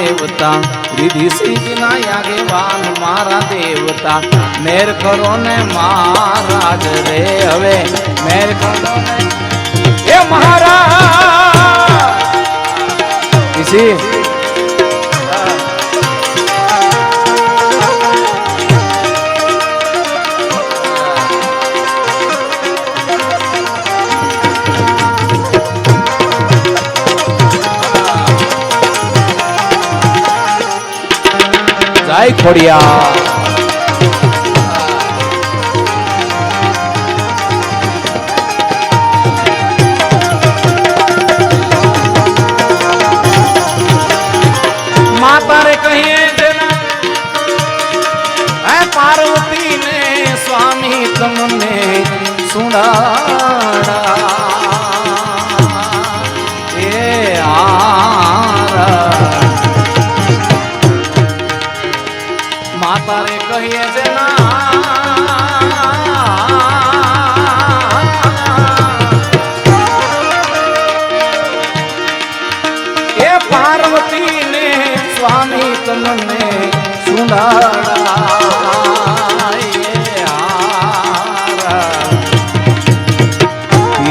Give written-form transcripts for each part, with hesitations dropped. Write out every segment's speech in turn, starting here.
देवता रिधि सिद्धि ना आगेवान मारा देवता मेर करो ने महाराज रे हवे मेर करो ने ए महाराज इसी जय खोड़िया माता रे कहिए पार्वती ने स्वामी तुमने सुनाड़ा माता रे कहिए जना ये पार्वती ने स्वामी तुमने सुनाड़ा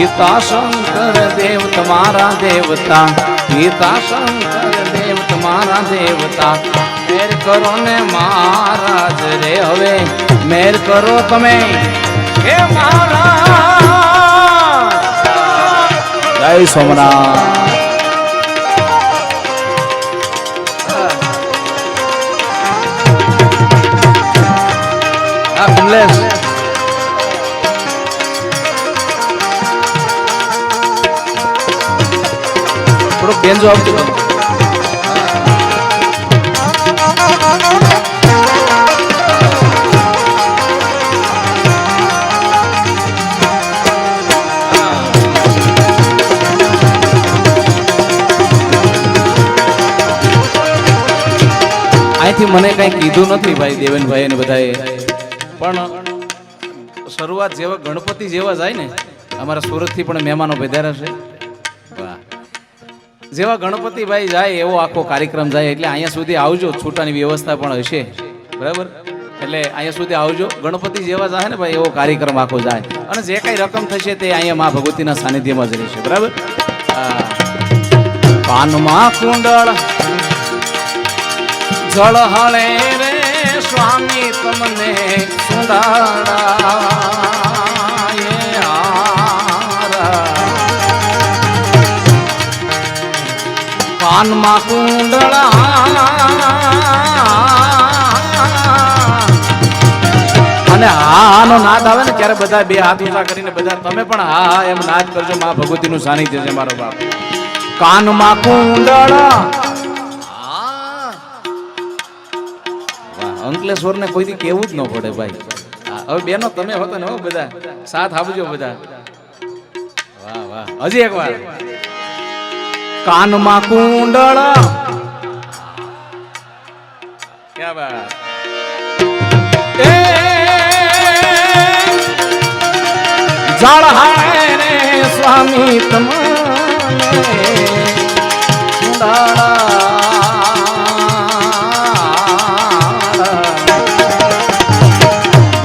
पिता शंकर देव तुम्हारा देवता पिता शंकर देव तुम्हारा देवता मेर करो ने महाराज रे हवे मेर करो तमे हे महाराज जय सोमनाथ कमलेश थोड़ा बेंजो आप અહીંથી મને કઈ કીધું નથી ભાઈ દેવેનભાઈ ને બધાએ પણ શરૂઆત જેવા ગણપતિ જેવા જાય ને અમારા સુરતથી પણ મહેમાનો પધાર્યા છે જેવા ગણપતિભાઈ જાય એવો આખો કાર્યક્રમ જાય એટલે અહીંયા સુધી આવજો છૂટાની વ્યવસ્થા પણ હશે બરાબર એટલે અહીંયા સુધી આવજો ગણપતિ જેવા જાય ને ભાઈ એવો કાર્યક્રમ આખો જાય અને જે કઈ રકમ થશે તે અહીંયા મા ભગવતીના સાનિધ્યમાં જ રહેશે બરાબર કાનમાં કુંડળ જળ હળે રે સ્વામી તમને સુંડાળા કાનમાં કુંડળા અને આનો નાદ આવે ને ત્યારે બધા બે હાથ ઊંચા કરીને બધા તમે પણ હા એમ નાદ કરજો મા ભગવતીનું સાનિધ્ય છે મારો બાપ કાનમાં કુંડળા અંકલેશ્વર ને કોઈથી કેવું જ ન પડે ભાઈ હવે બેનો તમે હોતો ને હો બધા સાથ આપજો બધા વાહ વાહ હજી એક વાર કાનમાં કુંડળા ક્યા બાત એ જાળહાય રે સ્વામી તમને કુંડળા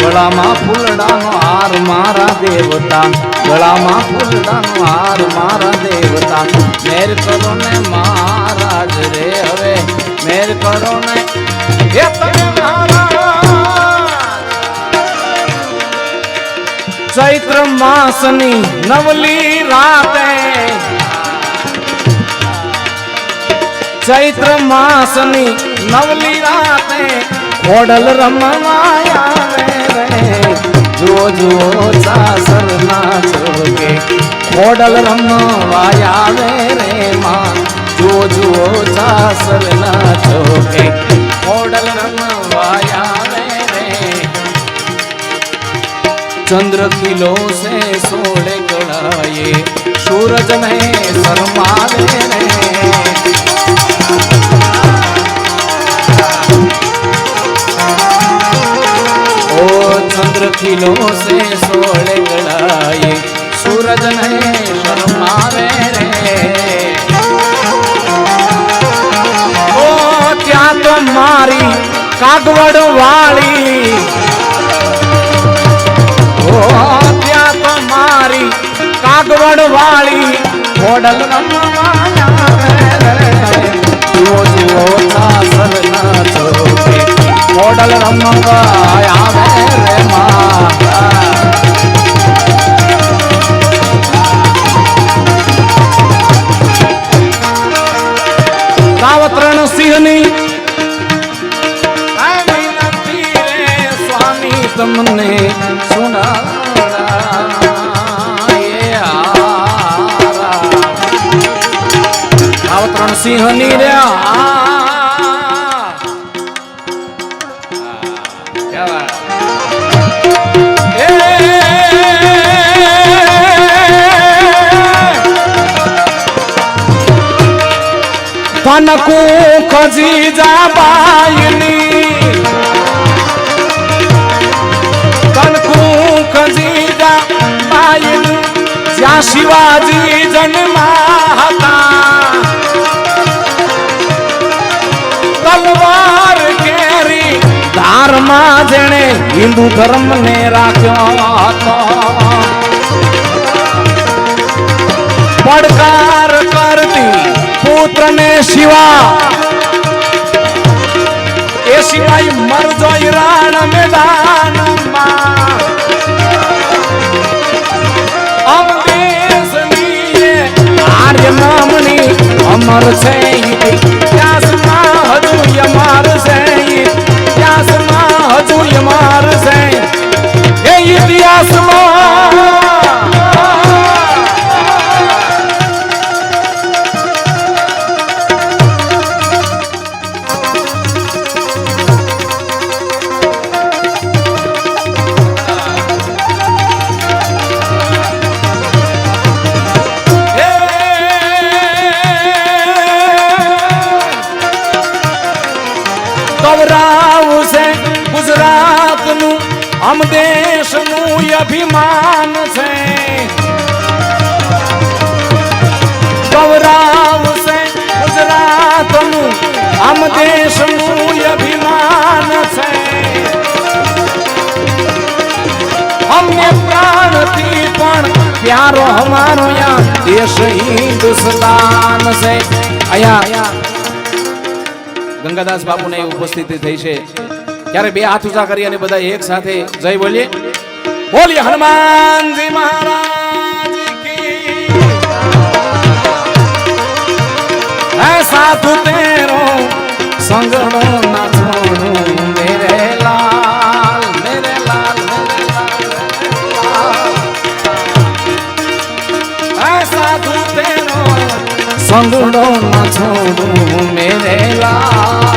ગળામાં ફૂલડાનો હાર મારા દેવતા ગળામાં ફૂલડાનો હાર મારા દેવતા મેર કરો ને મહારાજ રે હવે મેર કરો ને હે તમે મહારાજ ચૈત્ર માસની નવલી રાતે ચૈત્ર માસની નવલી રાતે ખોડલ રમવાયા જો જો સાસર નાચો કે ખોડલ રમવાયા આવે રે માં જો જો સાસર નાચો કે ખોડલ રમવાયા આવે રે चंद्र किलो से सोले गड़ाए सूरज में शर्मावे रे ओ चंद्र किलो से सोले गड़ाए सूरज में शर्मावे रे ओ કાગવડ વાળી ત્યાં તમારી કાગવડ વાળી ખોડલ ખોડલ રમવા આવે રે રાવત્રણ સિંહની સ્વામી તમને સુના રાવત્રણ સિંહની રહ્યા કનકુ ખજી જાબાઈની કનકુ ખજી જાબાઈની જ્યાં શિવાજી જન્મા હતા તલવાર કેરી ધારમાં જેણે હિન્દુ ધર્મને રાખ્યો હતો પડકાર કરતી પુત્ર ને શિવા એ સિવાય મરજો રણ મેદાનમાં અમદેશની આર્ય નામની અમર છે ઇતિહાસમાં હજુ યમાર છે ઇતિહાસમાં હજુ યમાર છે એ ઇતિહાસમાં ગુજરાતનું અમ દેશનું અભિમાન છે ગૌરવ છે ગુજરાતનું અમ દેશનું અભિમાન છે અમને પ્રાણથી પણ પ્યારો હમારો યા દેશ હિન્દુસ્તાન છે અહીંયા ગંગાદાસ બાપુને ઉપસ્થિતિ થઈ છે ત્યારે બે હાથ ઊંચા કરી અને બધા એક સાથે જય બોલીએ બોલીએ હનુમાનજી મહારાજ કી હે સાધુ તેરો સંગણો ના છોડું મેરે લાલ મેરે લાલ હે સાધુ તેરો સંગણો ના છોડું મેરે લાલ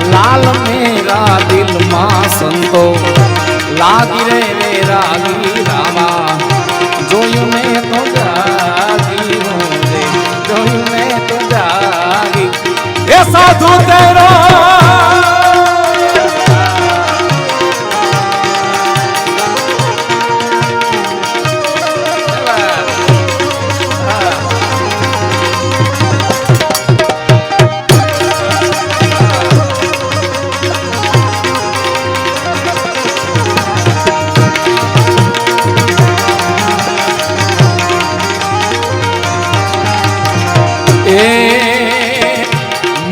लाल मेरा दिल मां संतो लागी रे रागी रामा जोयू में तो जागी रे जोयू में तो जागी ये साधु तेरो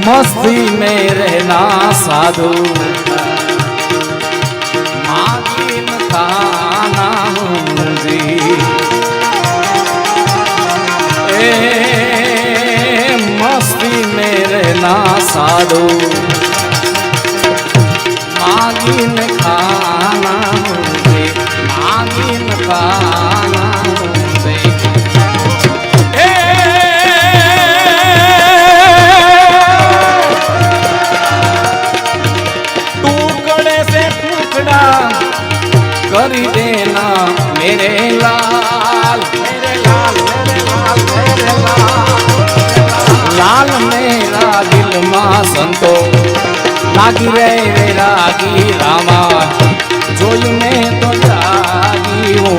मस्ती में रहना साधु मागिन खाना जी मस्ती में रहना साधु मागिन खाना जी मागिन खाना करी देना मेरे लाल मेरे लाल मेरे लाल मेरे लाल लाल मेरा दिल मां संतो लागी रे रागी रामा जोयू में तो जागी हूँ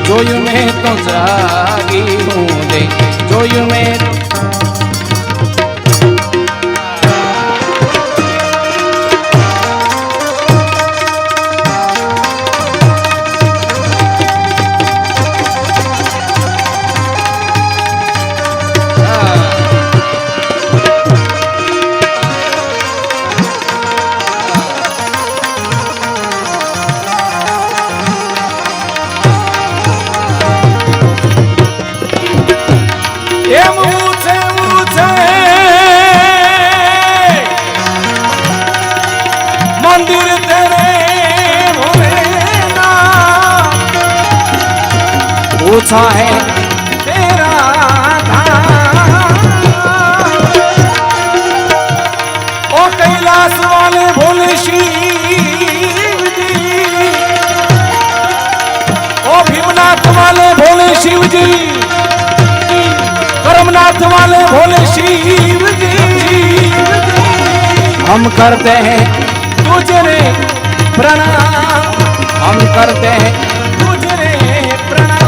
जोयू में तो जागी हूँ दे जोयू में कैसा है तेरा धाम। ओ कैलाश वाले भोले शिव जी, ओ भीमनाथ वाले भोले शिव जी, करमनाथ वाले भोले शिव जी, हम करते हैं तुझे प्रणाम, हम करते हैं तुझे प्रणाम।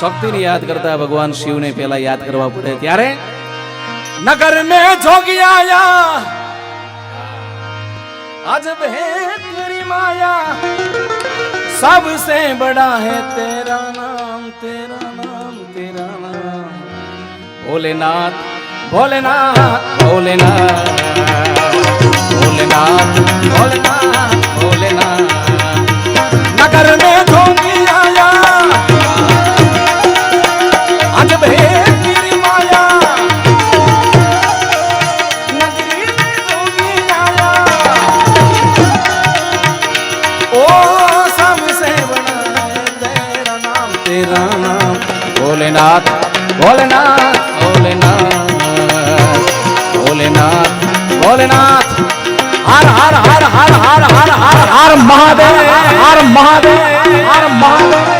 शक्ति ने याद करता है भगवान शिव ने पहला याद करवा पड़े त्यारे नगर में जोगी आया, अजब है तेरी माया, सबसे बड़ा है तेरा नाम, तेरा नाम, तेरा नाम। भोलेनाथ भोलेनाथ भोलेनाथ भोलेनाथ भोलेनाथ भोलेनाथ। नगर में जोगी आया, अजब है तेरी माया, नगरी में जोगी आया, ओ सबसे बड़ा है तेरा नाम, तेरा नाम। भोलेनाथ भोलेनाथ भोलेनाथ भोलेनाथ भोलेनाथ। हर हर हर हर हर हर हर हर महादेव, हर महादेव, हर महादेव।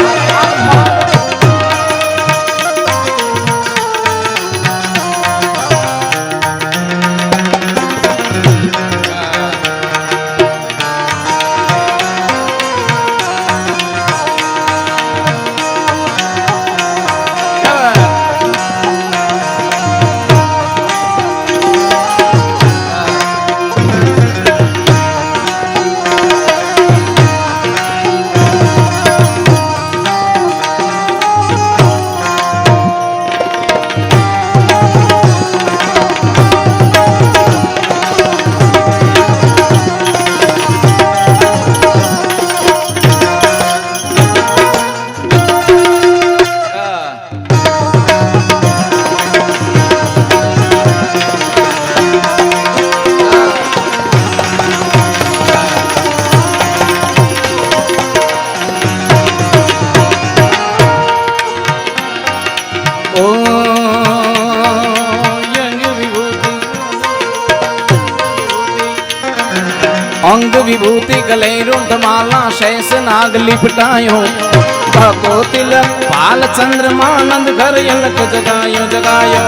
अंग विभूति गले रुंडमाला शेष नाग लिपटायो, भको तिलक पाल चंद्रमा नंद घर यलक जगायो जगायो।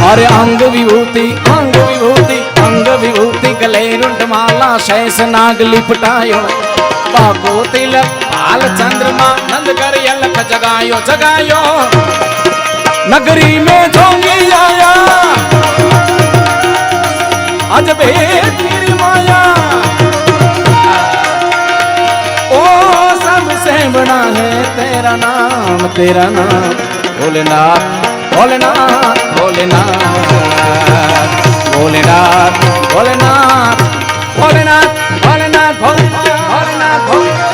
अरे अंग विभूति अंग विभूति अंग विभूति गले रुंडमाला शेष नाग लिपटायो, भको तिलक पाल चंद्रमा नंद घर यलक जगायो जगायो। नगरी में जोगी आया, अजब है तेरी माया, ओ सबसे बड़ा है तेरा नाम, तेरा नाम। भोलेनाथ भोलेनाथ भोलेनाथ भोलेनाथ भोलेनाथ भोलेनाथ भोलेनाथ भोलेनाथ भोलेनाथ।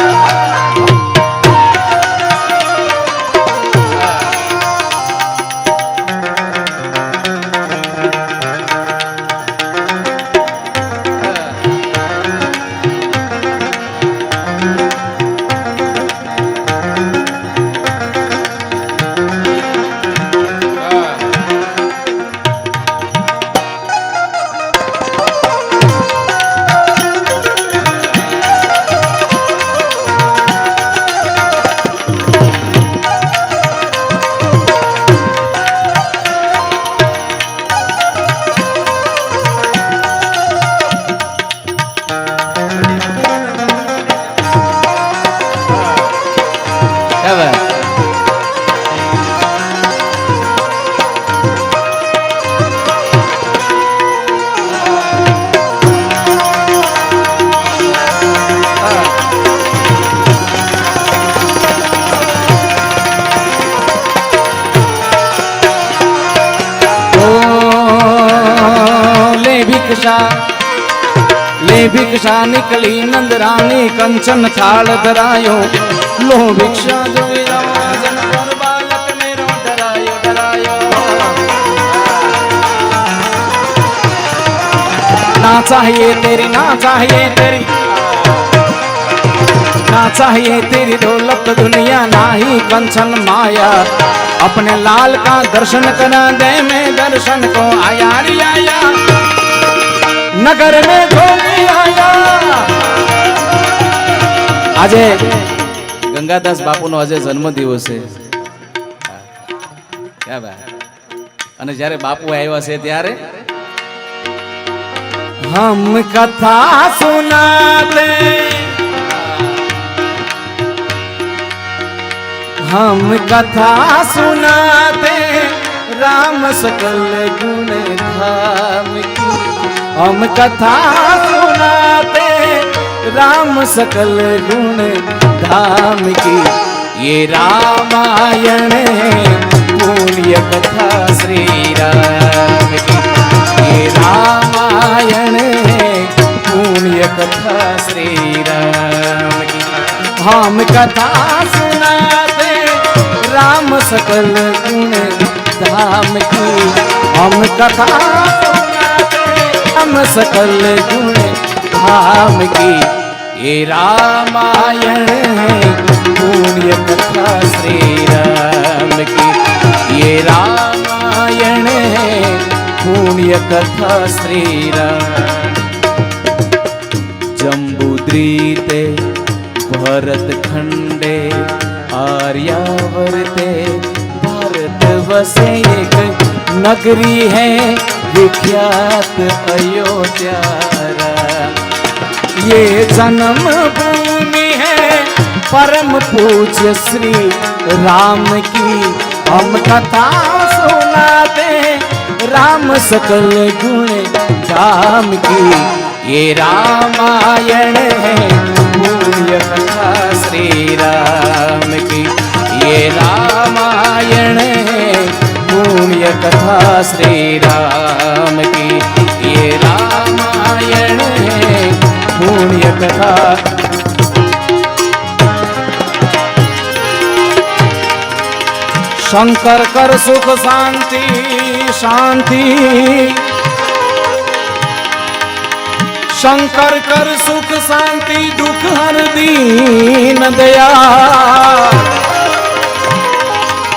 ले भिक्षा निकली नंद रानी कंचन थाल धरायो, लो भिक्षा जो जन पर बालक मेरो डरायो डरायो। ना चाहिए तेरी ना चाहिए तेरी ना चाहिए तेरी दौलत दुनिया ना ही कंचन माया, अपने लाल का दर्शन करा दे, मैं दर्शन को आया रे आया, नगर में घूमी आया। આજે ગંગાદાસ બાપુનો આજે જન્મ દિવસ છે, ક્યાં ભાઈ, અને જ્યારે બાપુ આવ્યા છે ત્યારે हम कथा सुनाते, हम कथा सुनाते राम सकल गुण धाम की, हम कथा सुनाते राम सकल गुण धाम की, ये रामायण पुण्य कथा श्री राम की, ये रामायण पुण्य कथा श्री राम की, हम कथा सुनाते राम सकल गुण धाम की, हम कथा सुनाते राम सकल गुण धाम की, ये रामायण पुण्य कथा श्री राम की, ये रामायण पुण्य कथा श्री राम। जम्बूद्वीपे भरत खंडे आर्यावर्ते भारत वसे एक नगरी है विख्यात अयोध्या, ये जन्म भूमि है परम पूज्य श्री राम की, हम कथा सुनाते राम सकल गुण धाम की, ये रामायण है पुण्य कथा श्री राम की, ये रामायण है पुण्य कथा श्री राम की, ये रामायण है पुण्य कथा। शंकर कर सुख शांति शांति, शंकर कर सुख शांति दुख हर दीन दया,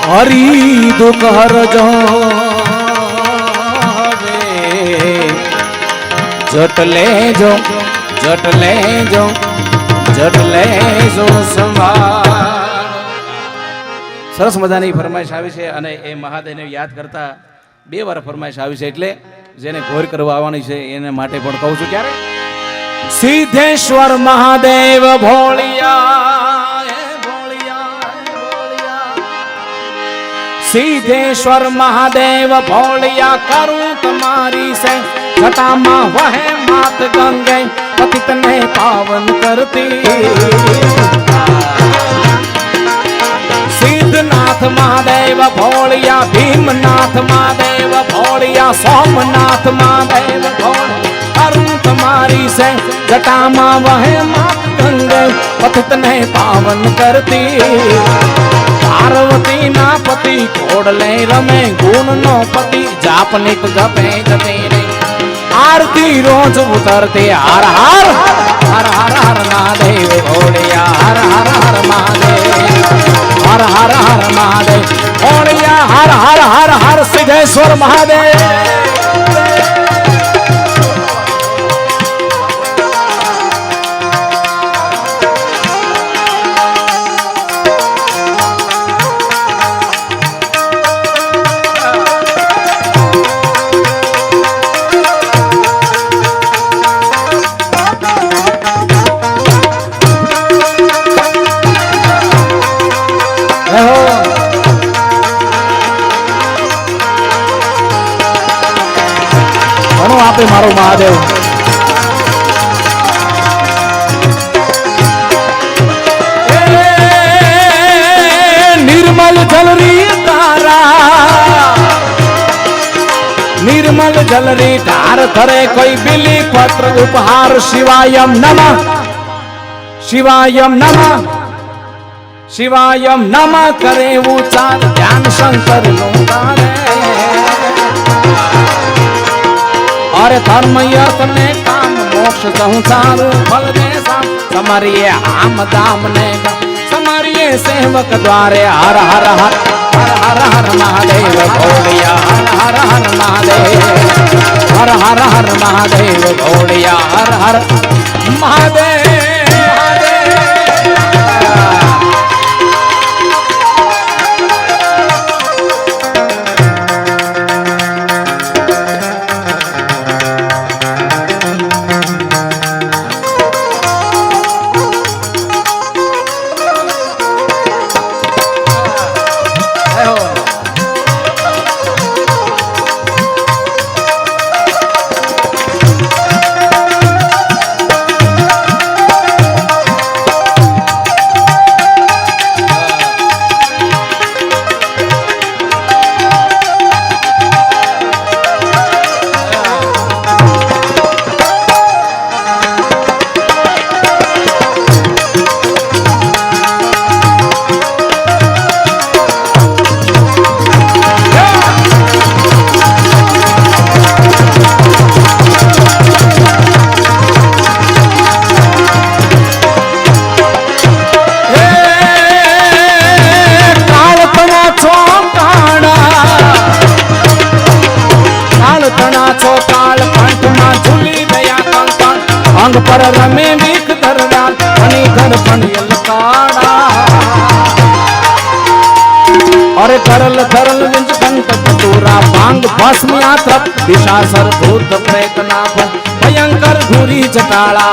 हरि दुख हर जो जट ले जो जट ले जो जट ले जो संभाळ। સરસ મજાની ફરમાઈશ આવી છે અને એ મહાદેવને યાદ કરતા બે વાર ફરમાઈશ આવી છે, એટલે જેને ઘોર કરવા આવવાની છે એને માટે પણ કહું છું ક્યારે સિદ્ધેશ્વર મહાદેવ ભોળિયા, સિદ્ધેશ્વર મહાદેવ ભોળિયા, કરું તમારી से जटामा वह मात गंगे पतित ने पावन करती, सिद्धनाथ महादेव भोलिया, भीमनाथ महादेव भोलिया, सोमनाथ महादेव भोलिया, अरुण तुम्हारी से जटामा वह मात गंगे पतित ने पावन करती, पार्वती ना पति कोडले रमे गुण नो पति जापनिक जपे जते रे, आरती रोज उतरते हर हर हर हर हर महादेव भोलिया, हर हर हर महादेव, हर हर हर महादेव भोलिया, हर हर हर हर सिद्धेश्वर महादेव। આપે મારો મહાદેવ, निर्मल जल री तारा, निर्मल जल री धार करे कोई बिली पत्र उपहार, शिवायम नमः, शिवायम नमः, शिवायम नमः करे उच्चार, ध्यान शंकर नो तारे, और धर्म यत्न काम मोक्ष संसार फल दे समरिए आम दाम ने समरिए सेवक द्वारे हर हर हर हर हर हर महादेव भोलिया हर हर हर महादेव हर हर हर महादेव भोलिया हर हर महादेव अंग पर रमे बीख दरदार फनी घर फनियल काड़ा अरे करल करल विंज कंठ चतुरा भांग भस्म यात्रप विशासर भूत प्रेत नाभ भयंकर घूरी जटाला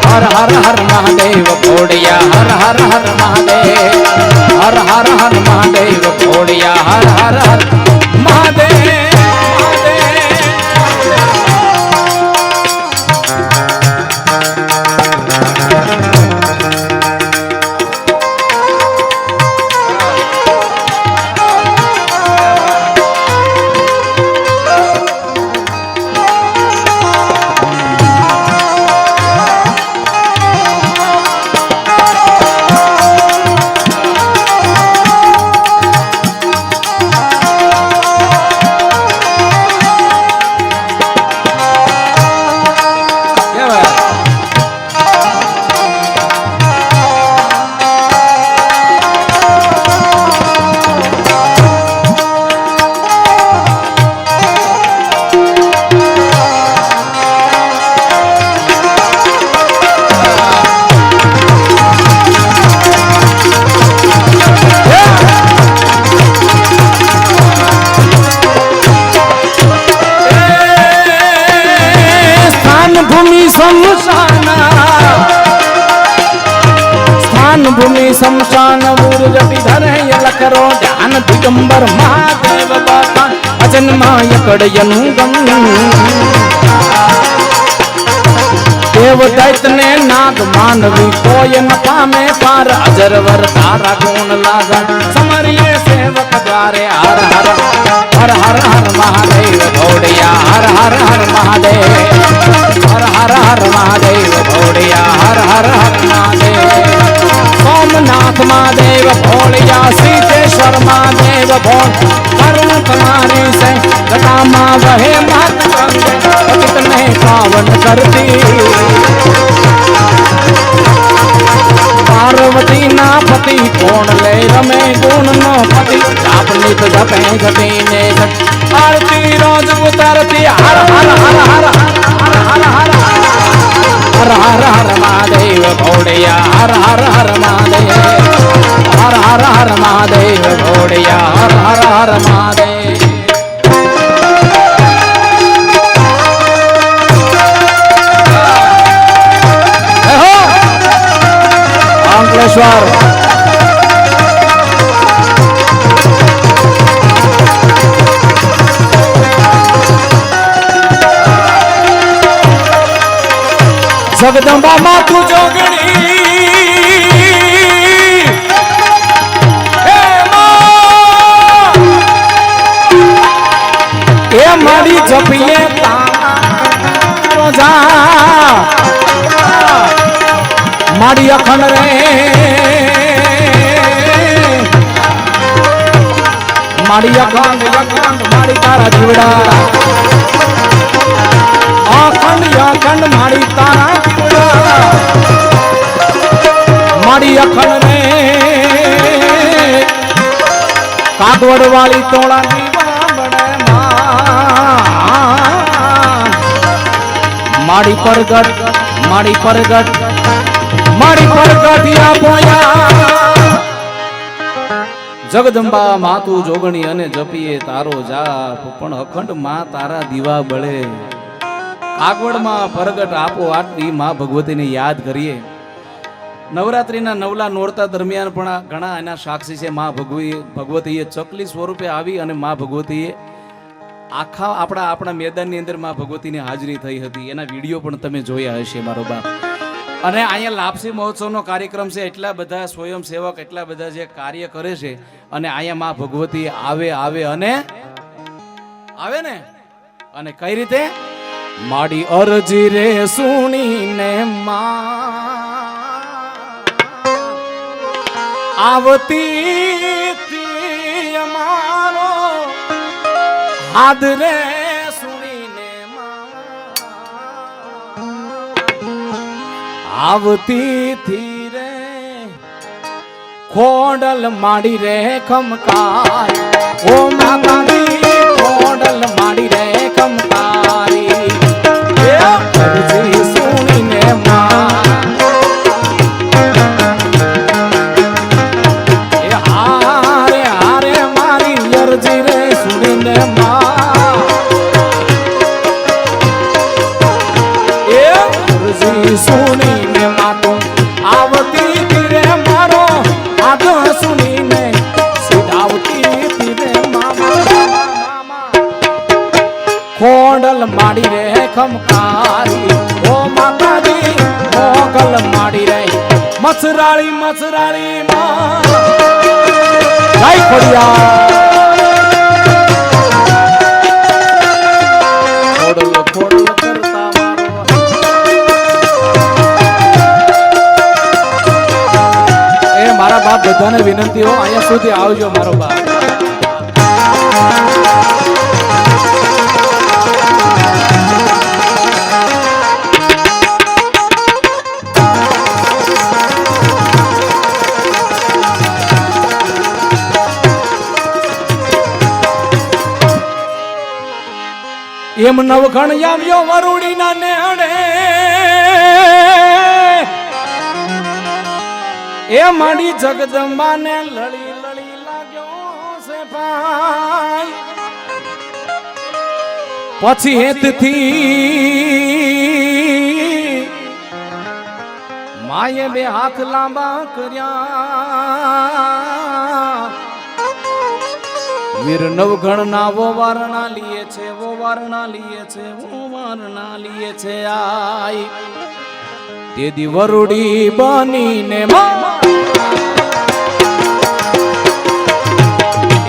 हर हर हर महादेव भोड़िया हर हर हर महादेव हर हर हर महादेव भोड़िया हर हर हर महादेव भूमि शमशान मूर्जटि धरे यलकरो ध्यान दिगंबर महादेव बापा अजन्माय कड़यनुगम देव दैत ने नाग मानवी कोय न पामे पार अजरवर तारा गुण लागन समरिये सेवक द्वारे हर हर हर हर हर महादेव भोड़िया हर हर हर महादेव हर हर हर महादेव भोड़िया हर हर हर महादेव सोमनाथ महादेव भोलिया सीतेश्वर महादेव भोल करुण तुम्हारी से जटा माँ वहे मत कितने पावन करती पार्वती ना पति कौन ले रमे गुण नो पति जाप नित जपे घटी ने आरती रोज उतरती हर हर हर हर हर हर हर हर हर हर महादेव भोड़िया हर हर हर महादेव हर हर हर महादेव भोड़िया हर हर हर महादेव अंकलेश्वर जगदंबा मातु जोगणी ए मारी जपिए रोजा मारी अखंड रे मारी अखंड मारी तारा जीवड़ा अखंड अखंड मारी तारा जीवड़ा માડી અખંડ રે કાગવડ વાળી તોળાની વામણે માડી પરગટ માડી પરગટ યા પોયા જગદંબા માતું જોગણી અને જપીએ તારો જાપ પણ અખંડ માં તારા દીવા બળે કાગવડમાં પરગટ આપો આટલી માં ભગવતીને યાદ કરીએ નવરાત્રીના નવલા નોરતા દરમિયાન પણ ઘણા એના સાક્ષી છે માં ભગવતીએ ચકલી સ્વરૂપે આવી અને માં ભગવતીએ આખા આપણા મેદાનની અંદર માં ભગવતીની હાજરી થઈ હતી એના વિડીયો પણ તમે જોયા હશે મારો બાપ અને અહીંયા લાપસી મહોત્સવનો કાર્યક્રમ છે એટલા બધા સ્વયંસેવક એટલા બધા જે કાર્ય કરે છે અને અહીંયા માં ભગવતી આવે ને અને કઈ રીતે માડી અરજી રે સુણીને આવતી અમારો હાથ રે સુણીને આવતી થી રે ખોડલ માડી રે ખમકાય ઓ માતાજી ખોડલ માડી રે ખમકારી અરજી સુણીને હારે મારી અરજી રે સુણીને અરજી સુણીને માતું આવતી તીરે મારો આદો સુણીને સીધાવતી તીરે મામા ખોડલ માડી રે ખમકારી ઓ માતાજી મોગલ માડી રે મસરાળી માં જય ખોડિયા ખોડલ કરતા મારા બાપ બધાને વિનંતી હો અહીંયા સુધી આવજો મારો બાપ એમ નવખણ આવ્યો વરુડીના નેહડે એ માડી જગદંબાને લળી લાગ્યો છે ભાઈ પછી હેતથી માએ બે હાથ લાંબા કર્યા વીર નવગણ ના વો વારણા લીએ છે આઈ તેદી વરુડી બનીને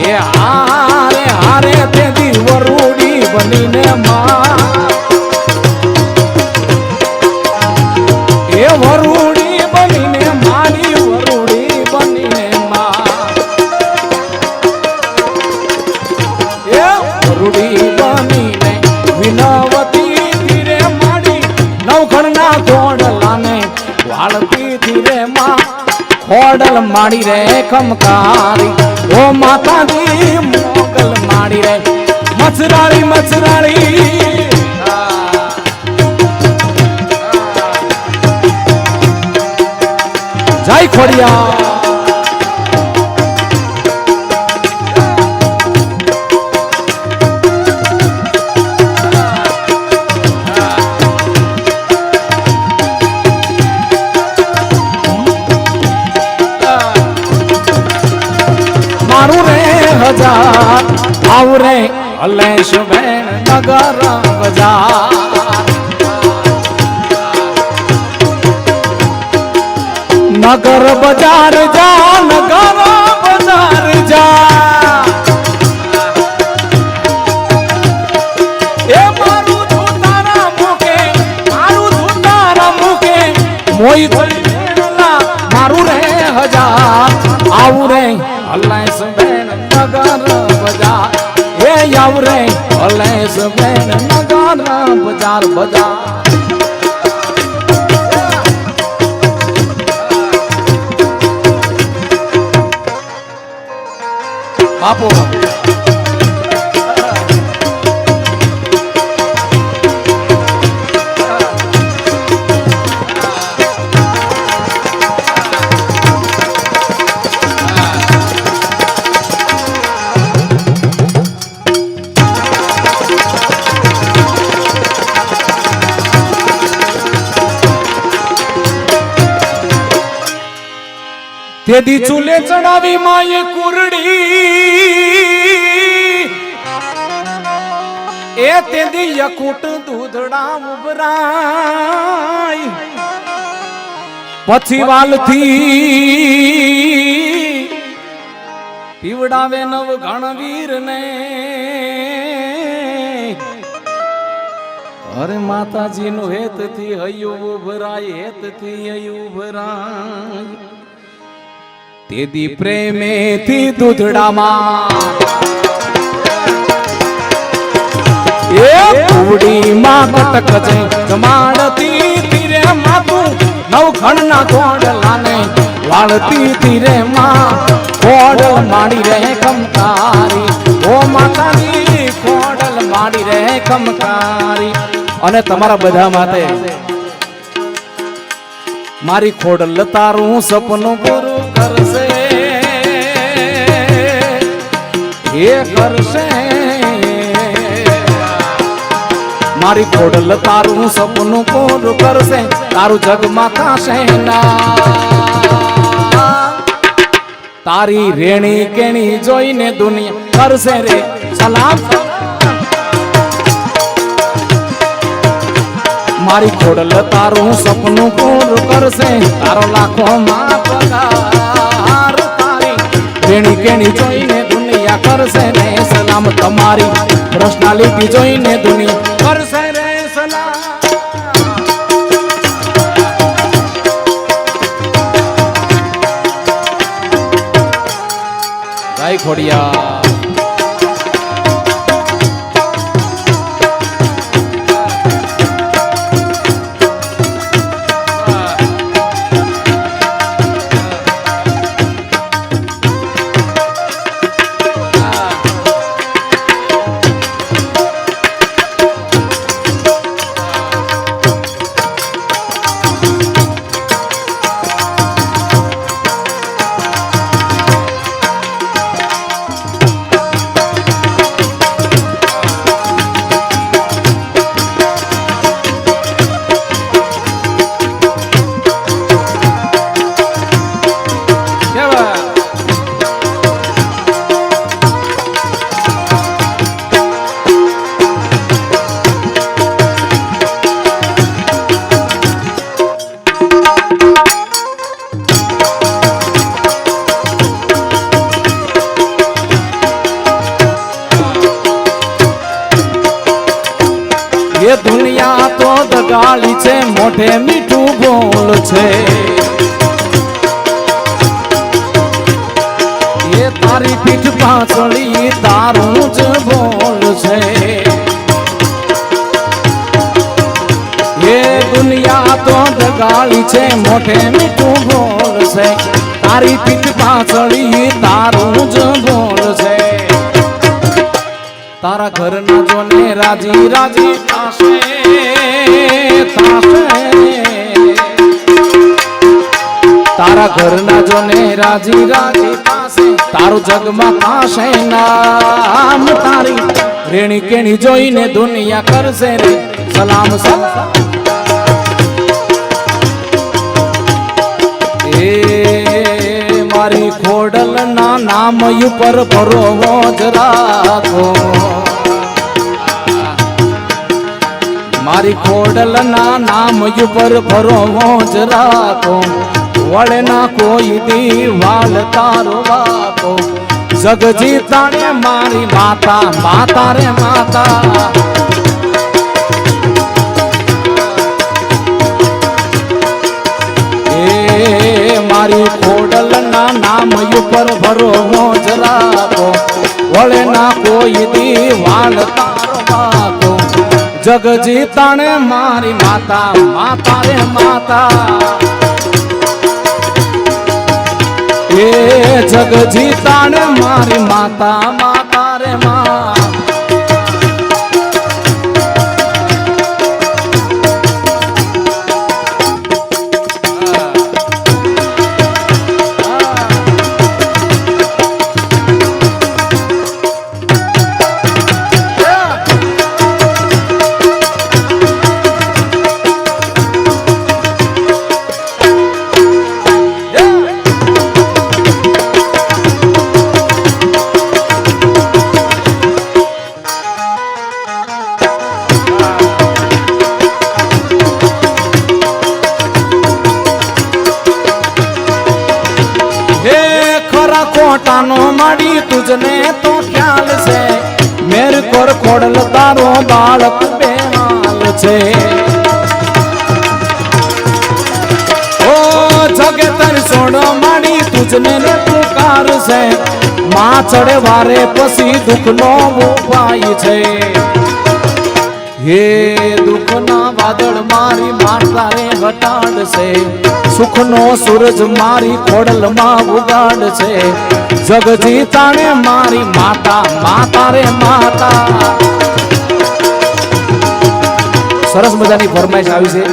એ હારે તેદી વરુડી બનીને એ વરુડી બનીને મારી વરુડી બનીને એ વરુડી બનીને વિનવતી ધીરે માડી નવખણના ખોડલાને વાળતી ધીરે ખોડલ માડી રે ખમકારી ઓ માતાજી મોગલ માડી રે મચરાળી જય ખોડિયા આવરે અલેશ બેન નગર બજાર નગર બજાર જા એ મારું ધૂતારા મુકે મોઈ મારું રે હજાર આવરે અલેશ બેન નગર બજાર એ આવરે અલેશ બેન નગર બજાર બાપુ તેદી ચૂલે ચડાવી માએ કુરડી એ તેદી યકુટ દૂધડા ઉભરાય પછી વાલથી પીવડાવે નવ ગણવીર ને અરે માતાજી નું હેત થી હૈયું ઉભરાય હેત થી હૈયું ઉભરાય તેદી પ્રેમેથી દૂધડામાં એ કુવડીમાં કટક જઈ જમાડતી તીરે માતું નવખણ ના ગોડલાને વાળતી તીરે માં ખોડલ માડી રહે કમકારી ઓ માતાજી ખોડલ માડી રહે કમકારી અને તમારા બધા માટે મારી ખોડલ તારું સપનું પૂરું કરશે એ કરશે મારી ખોડલ તારું સપનું પૂરું કરશે તારું જગમાં થશે ના તારી રેણી કેણી જોઈને દુનિયા કરશે રે સલામ મારી ખોડલ તારું સપનું પૂરું કરશે તારો લાખો માં પગાર તારી રેણી કેણી જોઈને દુનિયા કરશે રે સલામ તમારી પર્સનાલિટી જોઈને દુનિયા કરશે રે સલામ ગાય ખોડિયા ये दुनिया तो दगाली छे मोठे मीठू बोल छे ये तारी पीठ पाछड़ी तारू ज बोल छे ये दुनिया तो दगाली छे मोठे मीठू बोल छे तारी पीठ पाछड़ी तारू ज बोल छे तारा घर ना जोने राजी राजी ताशे ताशे तारा घर ना जोने राजी राजी ताशे तारू जग में ताशे नाम तारी रेणी केणी जोईने दुनिया करसे रे सलाम सलाम ए मारी खोडल ना नाम ऊपर भरोहो जरा को मारी खोडल ना नाम ऊपर भरोहो जरा को वळे ना कोई दीवाल तारो वाको जग जीताने मारी माता माता रे माता मारी खोडल ना नाम ऊपर भरोहो जरा को वळे ना कोई दीवाल तारो वाको जग जीताने मारी माता माता रे माता ए એ જગ જીતાને મારી માતા માતા રે માં કોટાનો માડી તુજને તો ખ્યાલ છે મેર કોર ખોડલ તારો બાળક બેહાલ છે ઓ જગે તન સોડો માડી તુજને ને પુકાર છે માં ચડે વારે પછી દુઃખનો ઉપાય છે હે દુઃખના વાદળ મારી માતા રે હટાડશે સુખનો સૂરજ મારી ખોડલમાં ઉગાડશે જગ જીતાણે મારી માતા માતા રે માતા સરસ મજાની ફરમાઈશ આવી છે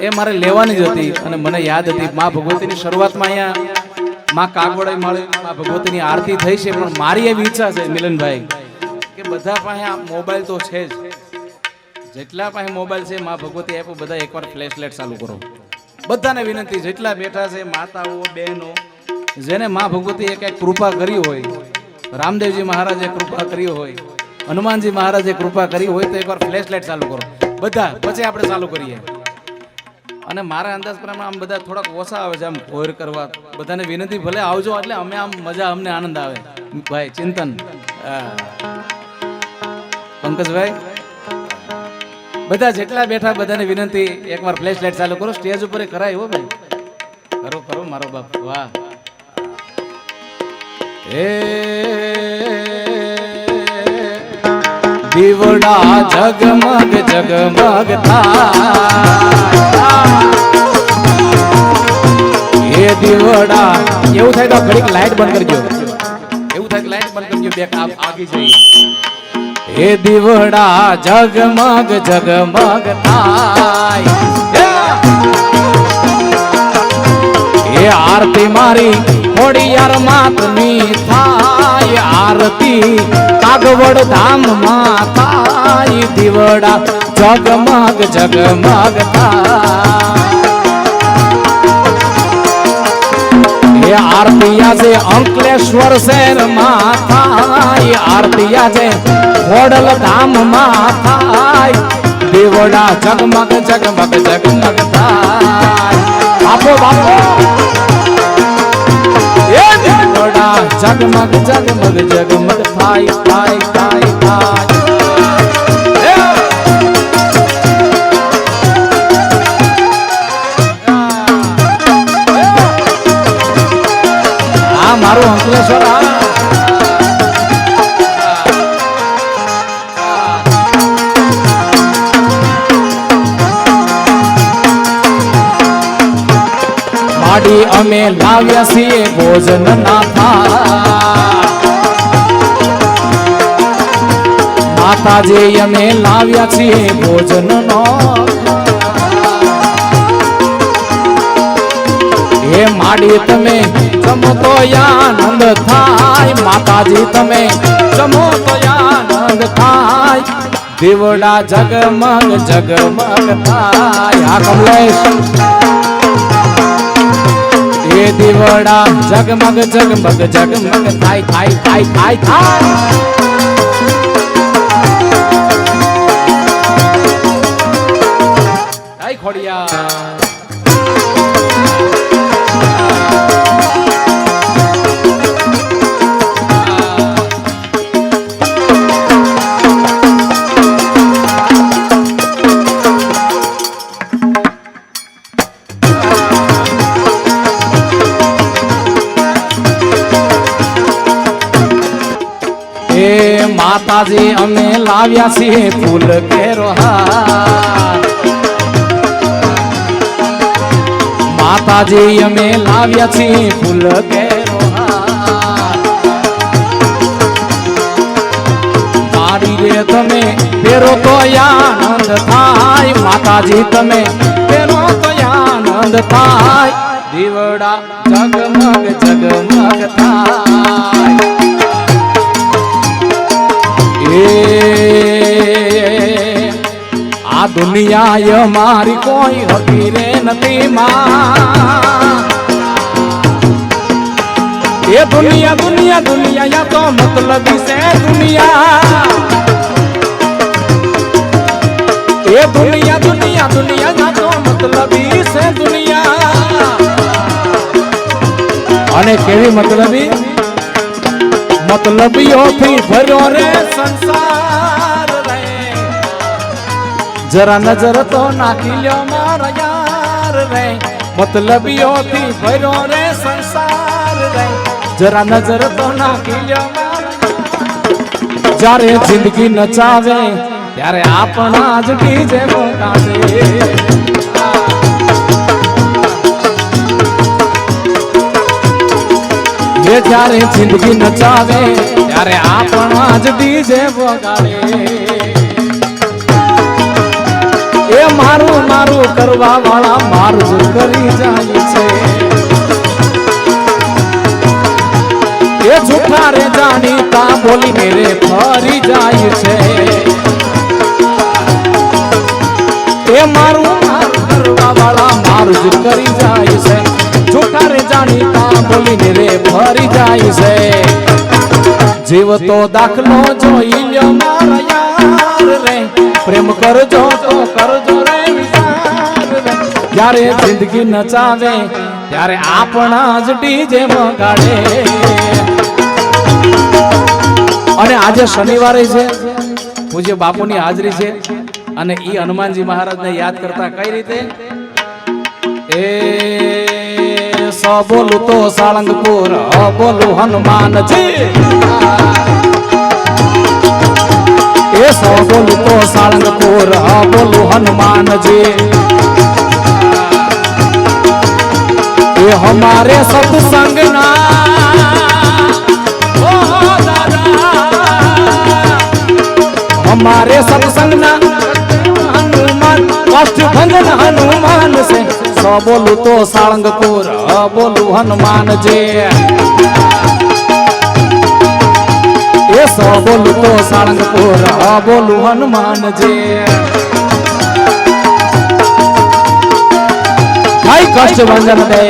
એ મારે લેવાની જ હતી અને મને યાદ હતી માં ભગવતીની શરૂઆતમાં અહીંયા માં કાગવડાઈ મળી માં ભગવતીની આરતી થઈ છે પણ મારી એવી ઈચ્છા છે મિલનભાઈ કે બધા પાસે આ મોબાઈલ તો છે જ જેટલા પાસે મોબાઈલ છે માં ભગવતી આપ્યો બધા એકવાર ફ્લેશલાઇટ ચાલુ કરો બધાને વિનંતી જેટલા બેઠા છે માતાઓ બહેનો જેને માં ભગવતી એક કૃપા કરી હોય રામદેવજી મહારાજે કૃપા કરી હોય હનુમાનજી મહારાજે કૃપા કરી હોય તો એકવાર ફ્લેશલાઇટ ચાલુ કરો બધા પછી આપણે ચાલુ કરીએ અને મારા અંદાજ પ્રમાણે આમ બધા થોડાક ઓછા આવે છે આમ કોર કરવા બધાને વિનંતી ભલે આવજો એટલે અમે આમ મજા અમને આનંદ આવે ભાઈ ચિંતન પંકજભાઈ બધા જેટલા બેઠા બધાને વિનંતી એકવાર ફ્લેશ લાઇટ ચાલુ કરો સ્ટેજ ઉપર કરાય હો ભાઈ કરો કરો મારો બાપ વાહ એ દીવડા જગમગ જગમગ થાય એ દીવડા એવું થાય તો ઘડીક લાઈટ બંધ કરજો એવું થાય લાઈટ બંધ કરજો બે આગી જઈએ એ દીવડા જગમગ જગમગ થાય એ આરતી મારી ખોડિયાર માતની થાય આરતી કાગવડ ધામ માં થાય દીવડા જગમગ જગમગ થાય એ આરતી આજે અંકલેશ્વર શહેર માં થાય આરતી આજે ખોડલ ધામ માં થાય દીવડા જગમગ જગમગ જગમગ થાય બાપો બાપો એ દીવડા જગમગ જગમગ જગમગ થાય થાય થાય થાય આ મારું અંકલેશ્વર અમે લાવ્યા છીએ ભોજન ના થા માતાજી અમે લાવ્યા છીએ ભોજન નો હે માડી તમે જમો તો આનંદ થાય માતાજી તમે જમો તો આનંદ થાય દીવડા જગમગ જગમગ થાય આ કમલેશ એ દીવડા જગમગ જગમગ જગમગ થાય થાય થાય થાય થાય થાય ખોડિયા માતાજી અમે લાવ્યા છીએ ફૂલ કેરો હાર માતાજી અમે લાવ્યા છીએ ફૂલ કેરો હાર મારી રે તમે પહેરો તો આનંદ થાય માતાજી તમે પહેરો તો આનંદ થાય દીવડા જગમગ જગમગ થાય આ દુનિયા મારી કોઈ હકી રે નથી માં એ દુનિયા દુનિયા દુનિયા તો મતલબી છે દુનિયા એ દુનિયા દુનિયા દુનિયા તો મતલબી છે દુનિયા અને કેવી મતલબી મતલબીઓથી ભર્યો રે સંસાર રે જરા નજર તો નાખી લ્યો મારા યાર રે મતલબીઓથી ભર્યો રે સંસાર રે જરા નજર તો નાખી લ્યો મારા જ્યારે જિંદગી નચાવે ત્યારે આપણા જ ડીજે વગાડે જ્યારે જિંદગી નચાવે ત્યારે આપણા જ ડીજે વગાડે એ મારું મારું કરવા વાળા મારું કરી જાય છે એ જૂઠા રે જાણીતા બોલીને રે ફરી જાય છે એ મારું મારું કરવા વાળા મારું જ કરી જાય છે જૂઠા રે જાણીતા બોલીને રે ફરી જાય છે જીવ તો દાખલો જોઈ લ્યો મારા યાર રે પ્રેમ કરજો તો કરજો રે વિચાર રે જ્યારે જિંદગી નચાવે ત્યારે આપણા જ ડીજે વગાડે અને આજે શનિવારે છે પૂજ્ય બાપુની હાજરી છે અને ઈ હનુમાનજી મહારાજને યાદ કરતા કઈ રીતે સો બોલું તો સાળંગપુર બોલું હનુમાનજી એ સો બોલું તો સાળંગપુર બોલું હનુમાનજી એ હમારે સત્સંગના हमारे सत्संगना हनुमान कष्टभंजन हनुमान से सो बोलू तो साळंगपुर बोलू हनुमान जी ये सो बोलू तो साळंगपुर बोलू हनुमान जी भाई कष्टभंजन दे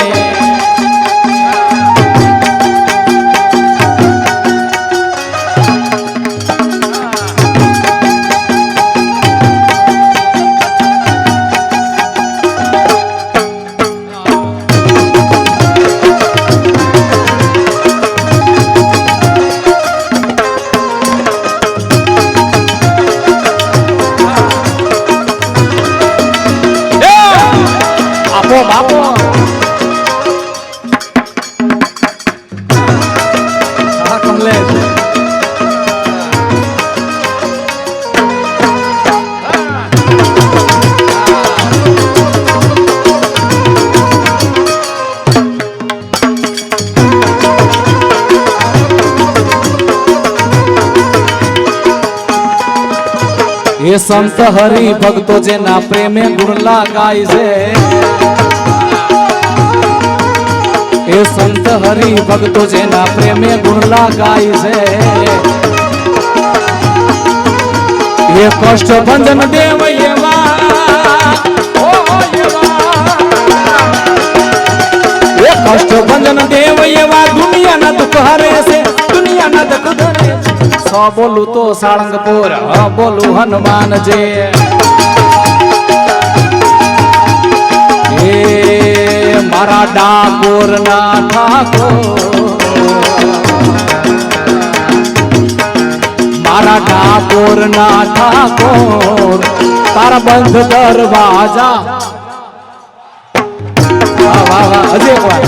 बापो कमलेश ये संत हरि भक्तो जेना प्रेमे गुण लगाय छे એ સંત હરિ ભક્તો જેના પ્રેમે ગુણ લાગાય છે એ કષ્ટ ભંજન દેવ એવા એ કષ્ટ ભંજન દેવ એવા દુનિયાના દુઃખ હરે છે દુનિયાના દુઃખ ધરે સો બોલું તો સાળંગપુર બોલું હનુમાનજી મારા ડાકોર ના ઠાકોર મારા ડાકોર ના ઠાકોર તારા બંધ દરવાજા વાહ વાહ વાહ હજી એક વાર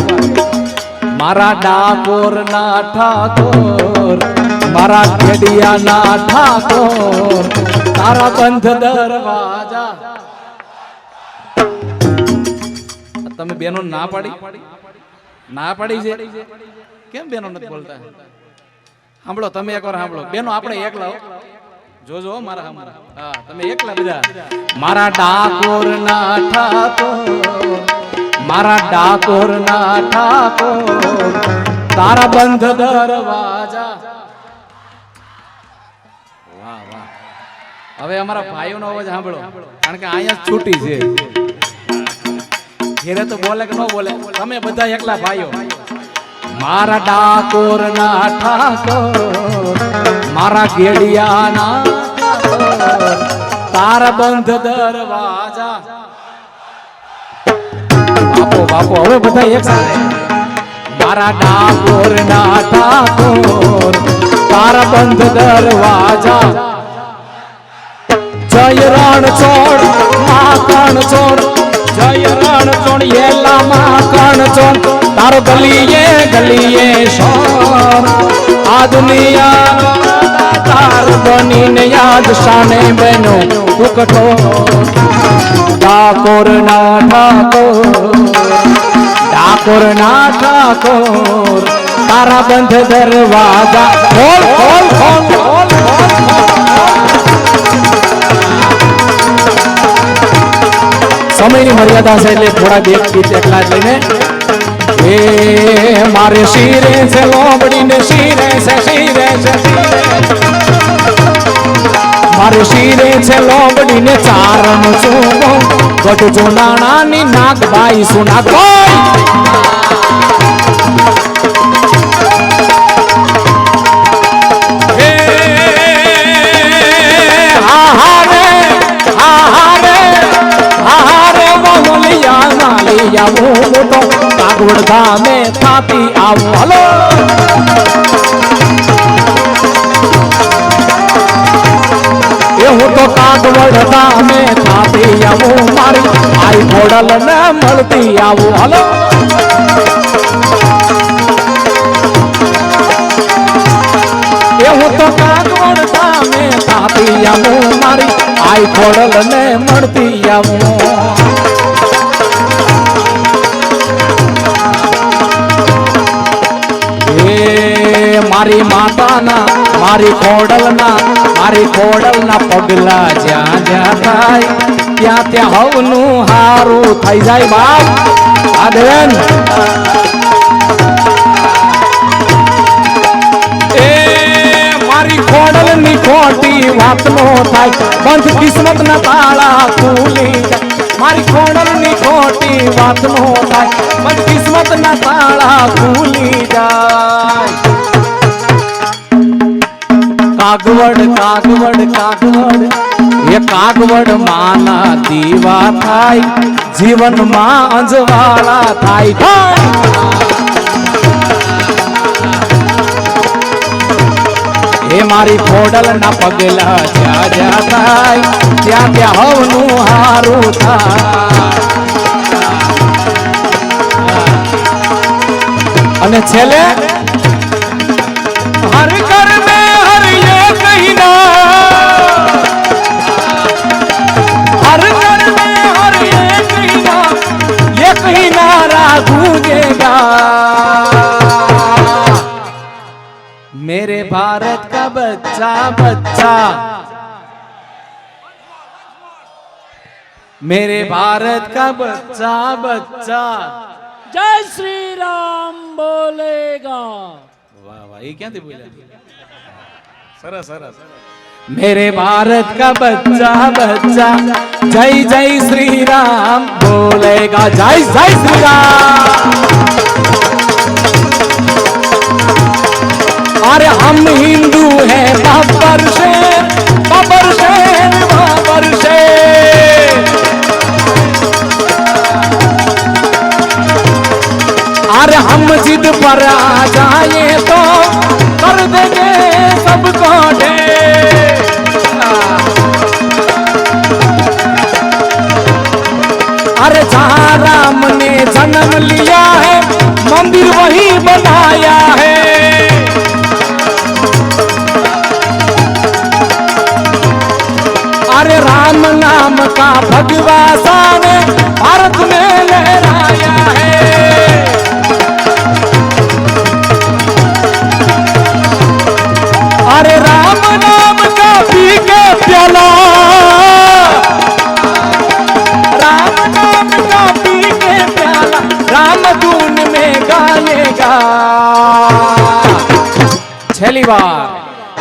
મારા ડાકોર ના ઠાકોર મારા ખેડિયા ના ઠાકોર તારા બંધ દરવાજા તમે બેનો ના પાડી છે કેમ બેનો નથી બોલતા સાંભળો તમે એકવાર સાંભળો બેનો આપણે એકલા જોજો મારા હા તમે એકલા બધા મારા ડાકોર ના ઠાકોર તારા બંધ દરવાજા વાહ વાહ હવે અમારા ભાઈઓનો અવાજ સાંભળો કારણ કે અહીંયા છૂટી છે ઘેરે તો બોલે કે ન બોલે તમે બધા એકલા ભાઈઓ મારા ડાકોર ના ઠાકોર મારા ગેડિયા ના તારા બંધ દરવાજા બાપો હવે બધા એક સાથે મારા ડાકોર ના ઠાકોર તારા બંધ દરવાજા જય રણ છોડ માખણ છોડ જય રણ છોડ એલા માખણ છોડ તારો ગલીએ શોર આ દુનિયા તાર બનીને યાદ શાને બનો તું કઠોર ડાકોર ના ઠાકોર તારા બંધ દરવાજા ખોલ સમયની મર્યાદા છે એટલે થોડા બે ગીત એકલા જ લઈને એ મારે શીરે છે લોબડીને શીરે મારે શીરે છે લોબડીને ચારણ ચૂમો ગઢજો નાણાની નાગબાઈ સુના કોઈ મોટો કાગવડ ધામે થાતી આવું હલો એ હું તો કાગવડ ધામે થાતી આવું મારી આઈ ઘોડલ ને મળતી આવું હલો એ હું તો કાગવડ ધામે થાતી આવું મારી આઈ ઘોડલ ને મળતી આવું મારી માતાના મારી ખોડલના પગલા જ્યાં જ્યાં થાય ત્યાં હવનું હારું થઈ જાય બાપ આ બેન એ મારી ખોડલની ખોટી વાત નો થાય બંધ કિસ્મતના તાળા ખુલી જાય મારી ખોડલની ખોટી વાત નો થાય બંધ કિસ્મતના તાળા ખુલી જાય કાગવડ એ કાગવડ માના દીવા થાય જીવનમાં અંજવાળા થાય એ મારી ખોડલના પગલા જ્યાં જ્યાં થાય ત્યાં હવનું હારું થાય અને છેલ્લે હર ઘર મે હર ये कहीना हर घर में हर ये कहीं नारा गूंजेगा मेरे भारत का बच्चा मेरे भारत का बच्चा जय श्री राम बोलेगा वाह वाह ये क्या थी बोला सरस मेरे भारत का बच्चा जय जय श्री राम बोलेगा जय जय श्री राम अरे हम हिंदू हैं बाबर शेर अरे हम जिद पर आ जाए तो कर देंगे सबको ढेर अरे जहाँ राम ने जन्म लिया है मंदिर वही बनाया है अरे राम नाम का भगवा साने भारत में लहराया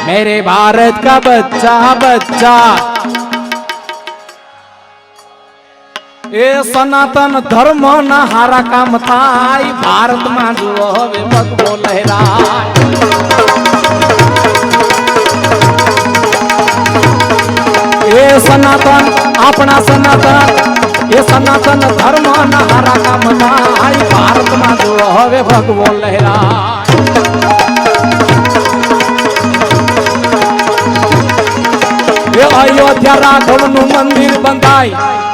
मेरे भारत का बच्चा बच्चा ए सनातन धर्म ना हारा काम थाय भारत में जुओ हवे भगवो लहराय ए सनातन अपना सनातन ये सनातन धर्म ना हारा काम थाय भारत में जुओ हवे भगवो लहराय अयोध्या राघव नु मंदिर बंधाय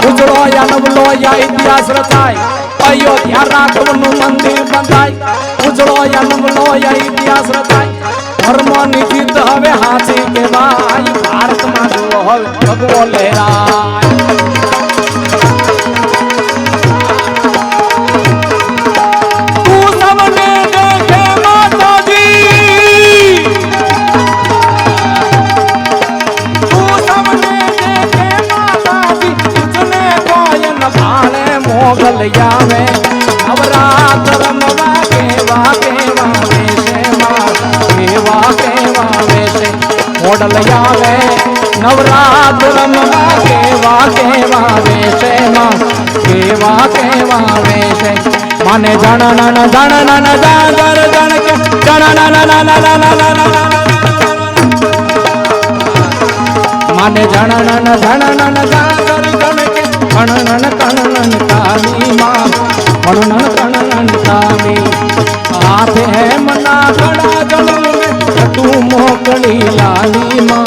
उजड़ो या नवलो या इतिहास रचाय अयोध्या राघव नु मंदिर बंधाय उजड़ो या नवलो या इतिहास रचाय धर्म निजित हवे हाथी के भाई भारत में जो हवे भगवो लहराय तू सबने देखे माता जी मोगल यावे नवरात्र रमवा केवा वेशे माँ केवा वेशे मोगल यावे नवरात्र रमवा केवा वेशे माँ केवा वेशे माने जननन जननन जागर जन के जननन माने जननन जननन जागर जन के कणनन कणनन काली माँ कणनन कणनन काली हाथे है मना गड़ा गलों में तू मोकड़ी लाली माँ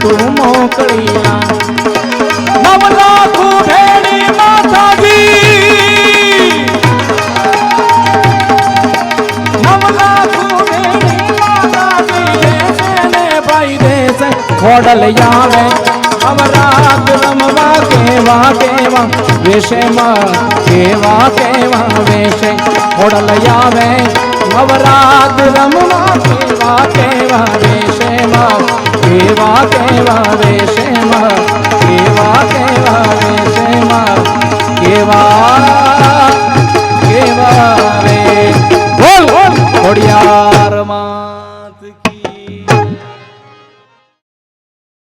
तू मोकड़ी लाली नवलाखों भेड़ी माता जी नवलाखों भेड़ी माता जी देश ने भाई देश खोडल यावे नवरात्र रमवा केवा वेशे माँ केवा वेशे खोडल यावे नवरात्र रमवा केवा वेशे माँ केवा वेशे माँ केवा वेशे माँ केवा वे बोल बोल खोडिया